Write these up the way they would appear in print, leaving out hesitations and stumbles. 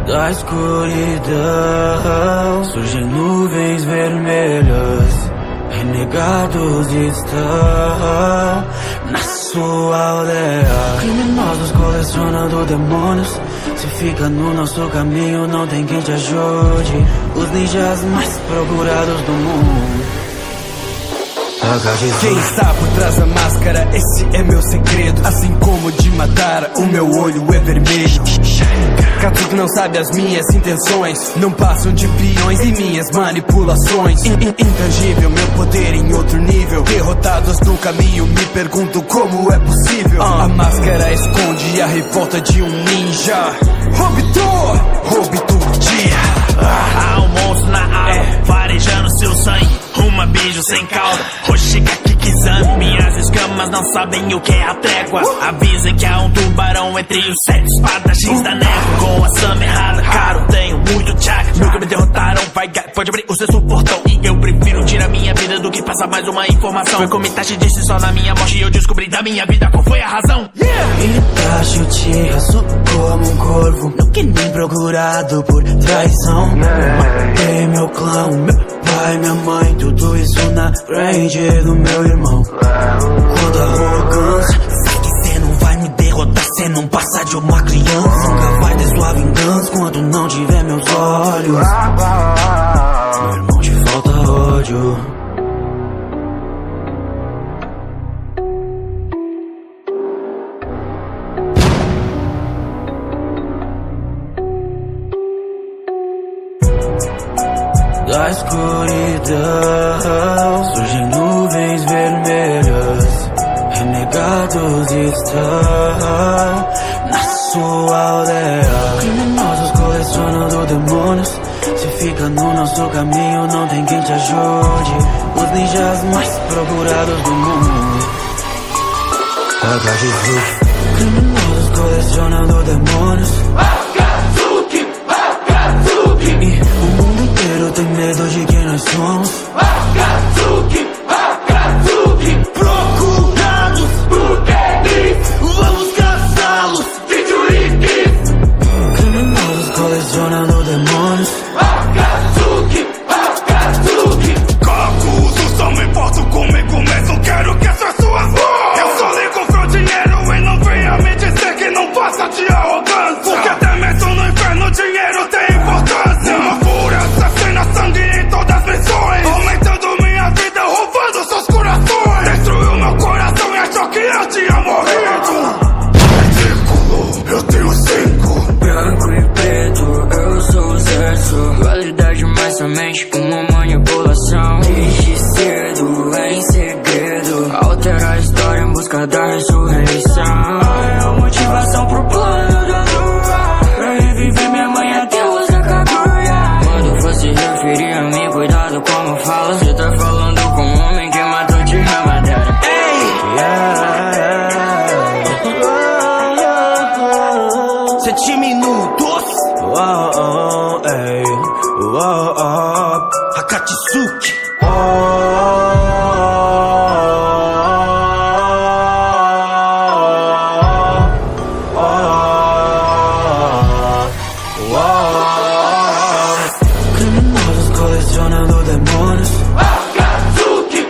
Da escuridão surgem nuvens vermelhas, renegados estão na sua aldeia. Criminosos colecionando demônios, se fica no nosso caminho não tem quem te ajude. Os ninjas mais procurados do mundo. Quem está por trás da máscara, esse é meu segredo. Assim como de matar, o meu olho é vermelho. Katsuki não sabe as minhas intenções, não passam de peões e minhas manipulações. Intangível, meu poder em outro nível. Derrotados no caminho, me pergunto como é possível. A máscara esconde a revolta de um ninja. Obito dia. Há um monstro na aula, farejando seu sangue. Uma beijo sem cauda, Hoshigaki Kizami. Minhas escamas não sabem o que é a trégua. Avisem que há um tubarão entre os 7 espadachins da négua. Com a Sama errada, caro, tenho muito chakra. Nunca me derrotaram, vai, pode abrir o seu portão. E eu prefiro tirar minha vida do que passar mais uma informação. Foi como Itachi disse, só na minha morte eu descobri da minha vida qual foi a razão. Itachi, eu te raço como um corvo, nunca nem procurado por traição. Matei meu clã, meu pai, minha mãe, tudo isso na frente do meu irmão. Quanta arrogância, sei que cê não vai me derrotar, cê não passa de uma criança. Nunca vai ter sua vingança quando não tiver meus olhos. Meu irmão, te falta ódio. Da escuridão surgem nuvens vermelhas, renegados estão na sua aldeia. Criminosos colecionando demônios, se fica no nosso caminho não tem quem te ajude. Os ninjas mais procurados do mundo. Criminosos colecionando demônios. E o mundo inteiro tem medo de quem nós somos. Akatsuki, procurados por eles, vamos caçá-los, Tijurikis. Criminosos colecionando demônios. Akatsuki, Kakuzu, só me importo comigo mesmo, quero que essa sua voz. Eu só ligo pro dinheiro e não venha me dizer que não passa de arrogância. Porque até mesmo no inferno o dinheiro tem importância. Uma fúria assassina, sangue em todas as missões, aumentando minha vida, roubando seus corações. Destruiu meu coração e achou que eu tinha morrido. Ridículo, eu tenho 5. Branco e preto, eu sou o certo. Dualidade mais somente uma manipulação. Desde cedo, em segredo, altera a história em busca da ressurreição. É a motivação pro plano da lua, pra reviver minha mãe até os Kaguya. Quando você referir a mim, cuidado como fala. Cê tá falando com um homem que matou de Ramadera. Ei! 7 minutos. Akatsuki. Criminosos colecionando demônios. Akatsuki,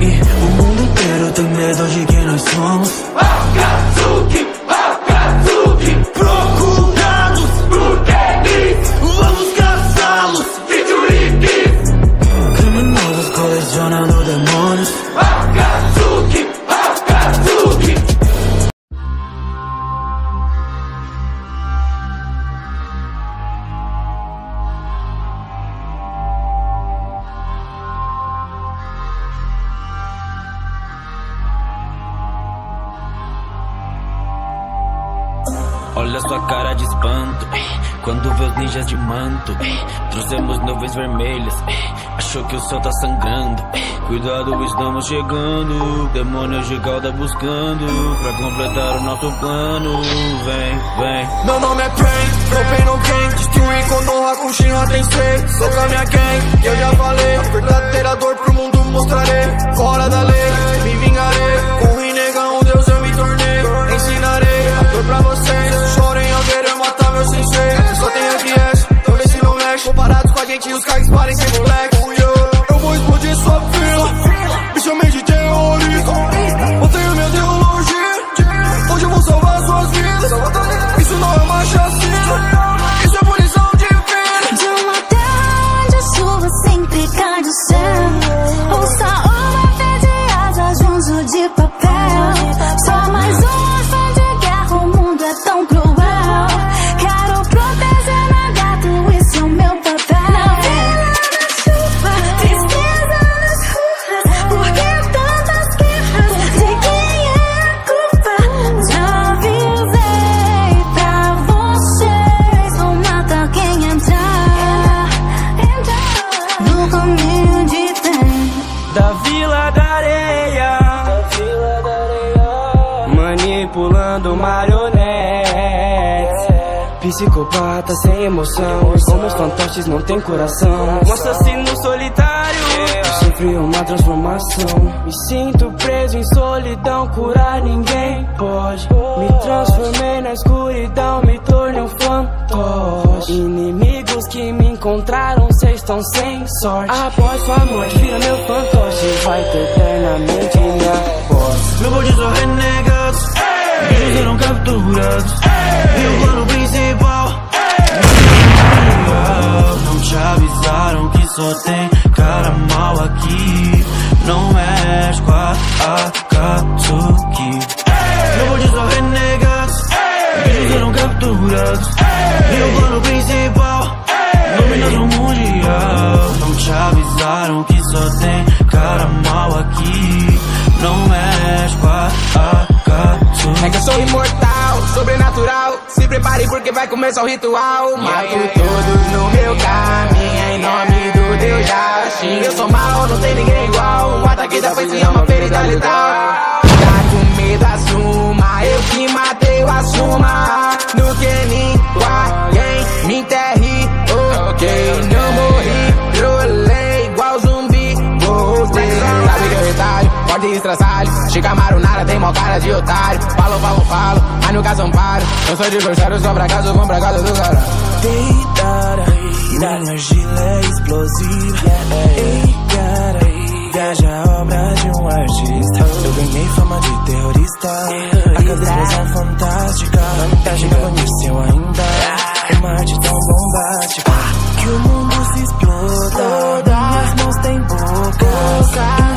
E o mundo inteiro tem medo de quem nós somos. Akatsuki, procurados por eles, vamos caçá-los, Tijurikis. Criminosos colecionando demônios. Akatsuki. Olha sua cara de espanto quando vê os ninjas de manto. Trouxemos nuvens vermelhas, achou que o céu tá sangrando. Cuidado, estamos chegando, demônios de cauda buscando pra completar o nosso plano. Vem, vem. Meu nome é Pain, no pain no gain. Destruir Konoha com Shinra Tensei. Sou com a minha gang, que eu já falei. Verdadeira dor pro mundo mostrarei. Fora da lei, me vingarei. Com Rinnegan, um deus eu me tornei. Ensinarei a dor pra vocês. Chorem ao ver eu matar meu sensei. os carros parem sem moleque. Eu vou explodir sua vila, me chamei de terrorista. Mantenho minha ideologia, hoje eu vou salvar suas vidas. Isso não é uma chacina, isso é punição divina. De uma terra onde a chuva sempre cai do céu, ou só uma vez de asas de um zoo de papel. Só mais um órfão de guerra, o mundo é tão cruel. Quero proteger meu gato, esse é o meu papel. Na vila da chuva, tristeza nas ruas, por que tantas guerras? De quem é a culpa? Já avisei pra vocês, vou matar quem entrar no caminho de trem da Vila da Areia, manipulando marionetes, psicopata sem emoção, como os fantoches não tem coração. Um assassino solitário, eu sofri uma transformação. Me sinto preso em solidão, curar ninguém pode. Me transformei na escuridão, me tornei um fantoche. Inimigos que me encontraram, cês estão sem sorte. Após sua morte, vira meu fantoche, vai ter eternamente minha voz. Meu bonde são renegados, eles serão capturados. E o plano principal, não te avisaram que só tem cara mal aqui. Não mexe com a Akatsuki. Meu bonde são renegados, eles serão capturados. E o plano principal, dominação mundial. Não te avisaram que só tem cara mal aqui. Não mexe com a Akatsuki. É que eu sou imortal, sobrenatural. Se prepare porque vai começar o ritual. Mato todos no meu caminho, em nome do Deus Yashi. Eu sou mal, não tem ninguém igual. Um ataque da foice é uma ferida letal. Tá com medo, assuma. Eu que matei o Assuma. No que ninguém me enterre. Ok, não morri, trolei igual zumbi. Voltei, sabe que eu retalho, morte e estraçalho. Chicamaro nada, tem mó cara de otário. Falo, mas nunca são paro. Eu sou de Corsário, só pra casa, vou pra casa do cara. Deitada, minha argila é explosiva. Ei, cara, viaja a obra de um artista. Eu ganhei fama de terrorista. A cada explosão fantástica. Tá chegando nisso ainda. Uma arte tão bombástica que o mundo se exploda. Minhas mãos têm bocas,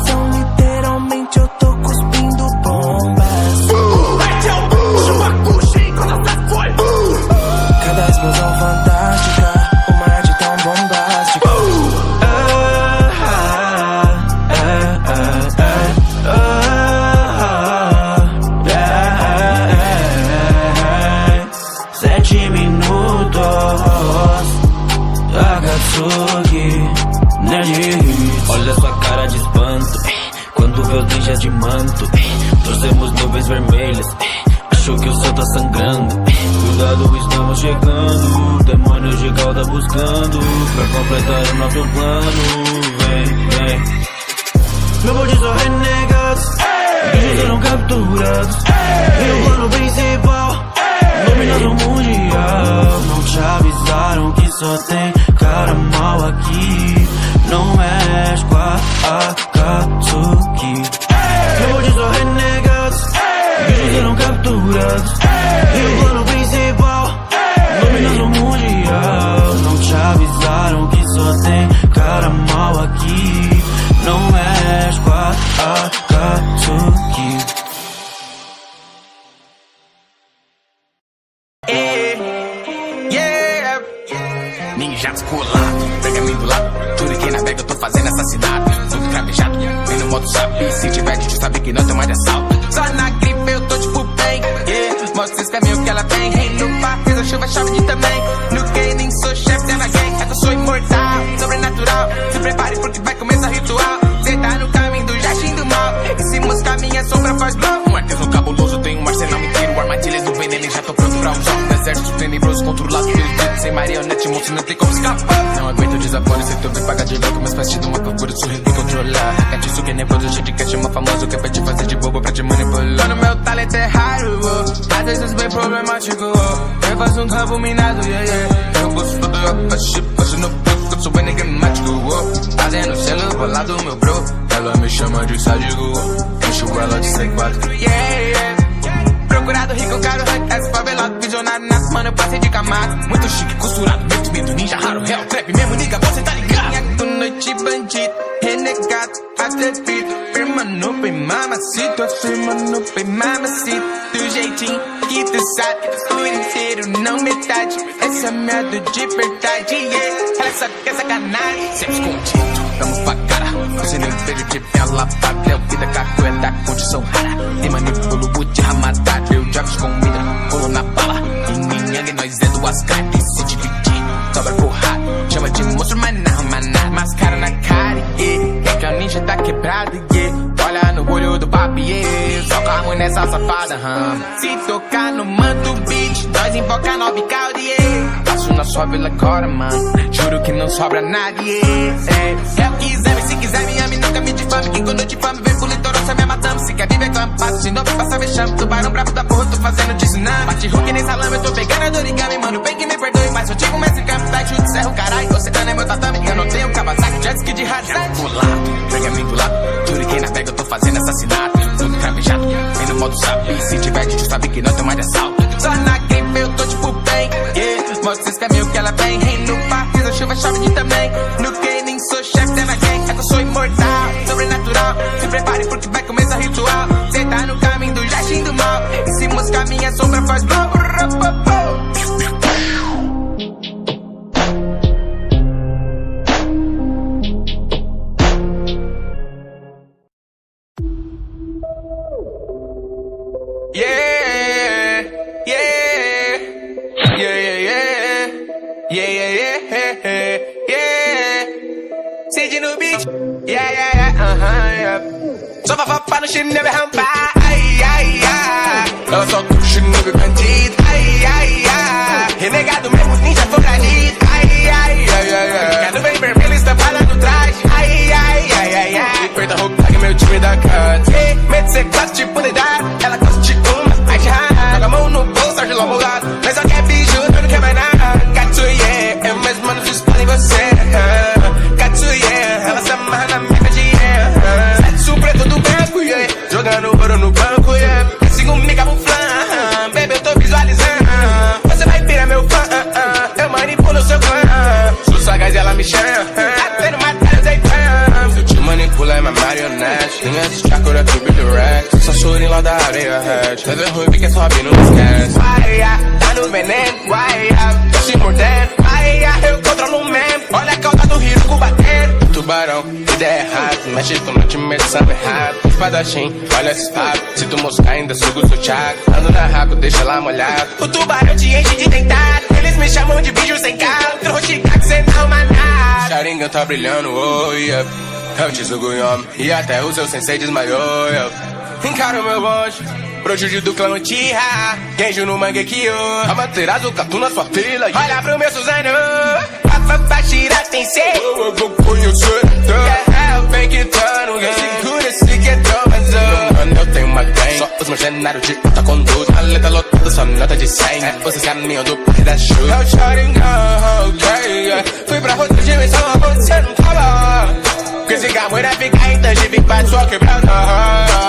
então literalmente eu tô cuspindo bombas. Cada explosão fantástica, uma arte tão bombástica. Sete minutos, Akatsuki, olha sua cara de espanto quando vê os ninjas de manto. Torcemos nuvens vermelhas, achou que o céu tá sangrando. Cuidado, estamos chegando, demônios de cauda buscando pra completar o nosso plano. Vem. Meu bonde são renegados, eles serão capturados. E o plano principal, dominação mundial. Não te avisaram que só tem cara mal aqui. Não mexe com a Akatsuki. Meu bonde são renegados, eles serão capturados. E o plano principal, dominação mundial. Não te avisaram que só tem cara mal aqui. Não mexe com a Akatsuki. Ninjas colado, pergaminho do lado. Tudo que navega eu tô fazendo assassinato. Tudo cravejado, vem no modo sabe. Se tiver de sabe que não tem mais de assalto. Só na gripe eu tô tipo bem, mostra esse caminho que ela tem. Lupa, fez a chuva, chave também. No game nem sou chefe dela gang. É que eu sou imortal, sobrenatural. Se prepare porque vai começar o ritual. Cê tá no caminho do Yashin do mal. E se moscar minha sombra faz blow. Um arteso cabuloso, tem um arsenal inteiro. Armadilhas do veneno, já tô pronto pra usar. Um exército tenebroso controlado pelos dedos. Sem marionete, monstro, não tem como escapar. Não aguento o desaforo, se tu vem pagar de louco. Mas faz tido uma procura, sorrindo e controlar. Catiço que é nervoso, cheio de cash, uma famoso. Que é pra te fazer de bobo, pra te manipular. Mano, meu talento é raro, às vezes bem problemático. Eu faço um campo minado, Eu gosto do eu faço no eu sou enigmático, fazendo selo bolado meu bro. Ela me chama de sádico, encho ela de C4. Yeah. Procurado, rico, caro, essa favelado, visionário, nasce, mano, eu passei de camada. Muito chique, costurado, medo, ninja, raro, real, trap, mesmo, nigga, você tá ligado? Noite, bandido, renegado, atrevido, firma no bem mamacito, firma no bem mamacito. Do jeitinho que tu sabe, por inteiro, não metade. Essa é merda de verdade, yeah. Ela sabe que é sacanagem, sempre escondido, vamos pra cara. Você nem vejo de vela, papel, vida, cacueta, condição rara. Tem manipulo, de ramatar, eu jogo de comida, rolo na bala. E nós é do Ascar, se dividir, sobra porrada. Chama de monstro, mas não, mascara na cara, yeah. É que o ninja tá quebrado, yeah. Olha no olho do papi, yeah. Só calmo nessa safada, Se tocar no manto beat, nós invoca 9 calde, yeah. Passo na sua vila agora, mano. Juro que não sobra nada, yeah. É o que quiser, se quiser me ame, nunca me difame. Que quando eu difame, vem pro litoral, cê me matando. Se quer viver campado, se não passa vexame. Tubarão bravo da porra, tô fazendo tsunami. Bate Hulk nem salame, eu tô pegando a dorigami. Mano, bem que me perdoe, mas eu digo mestre campo, tá chute, serra o caralho. Você tá no meu tatame, eu não tenho Kawasaki, jet ski de Hazard. Pulado, pergaminho do lado, juro que na pega eu tô fazendo assassinato. Tudo cravejado, vem no modo sabe. Se tiver gente, sabe que não tem mais de assalto. Só na game eu tô tipo bem, yeah. Mostra esse caminho que ela vem. Rei no parque, a chuva chove de também. No gaming sou chefe da minha gang. É que eu sou imortal, sobrenatural. Se prepare porque vai começar ritual. Cê tá no caminho do jardim do mal. E se mosca minha sombra faz blow. Cid no beat, yeah. Só vafá no chinelo é rambar, eu só com chinelo bandido, renegado mesmo, ninja foragido, Cada bem vermelho estampada no traje, Aperta a roupa, paga meu time da casa. Medo ser classe tipo lidar, ela gosta de uma, ai de rara. Joga a mão no bolso, argila molhado, mas só quer biju, eu não quer mais nada. Katsuye, é mais mano, suspense em você. Katsuye, ela se amarra na minha yeah. Sexo preto do branco, yeah. Jogando ouro no banco, yeah. Sigo me camuflando, baby, eu tô visualizando. Você vai virar meu fã, eu manipulo seu clã. Sou sagaz e ela me chama, tá tendo matéria, deitando. Se eu te manipulo é minha marionete. Tem esse chakra que brilha Rex. Só chorinho lá da areia, head. Mas é ruim porque sobe, não esquece. Tá no veneno, tô se mordendo. Eu controlo o meme. Olha a cauda do rio batendo. Tubarão, ideia errada. Mexe com o time, sabe errado. Espadachim, olha esse papo. Se tu moscar, ainda sugo o seu Thiago. Ando na raco, deixa lá molhado. O tubarão te enche de dentado. Eles me chamam de bicho sem carro. Trochica que cê não manada. Sharingan tá brilhando, oh yeah. Eu te sugo em homem. E até o seu sensei desmaiou, yeah. Encaro meu bonde. Projudio do clã Uchiha, Genjo no Mangekyo, Amaterasu, Katu na sua fila. Olha pro meu Suzano, Bashira tem ser. Eu vou conhecer, vem que tá no game. Segura esse que é dromazão. Mano, eu tenho uma gang. Só os mercenários de alta conduta. A letra lotada, só nota de 100. Vocês caminham do pai da chuva. Eu Sharingan, ok. Fui pra outra dimensão, você não tava. Que esse carro era ficar intangível, bate só quebrada.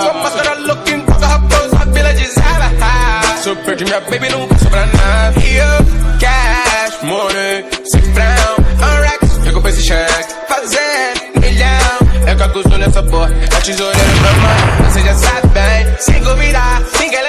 Como máscara looking, pouca raposa, a vila de Zaba. Super de minha baby, nunca sobra nada. Cash, money, cifrão, on-racks, recompensa e cheque. Fazer milhão, eu que acuso nessa porra. É tesoureiro pra mãe, você já sabe bem. Sem convidar, sem querer.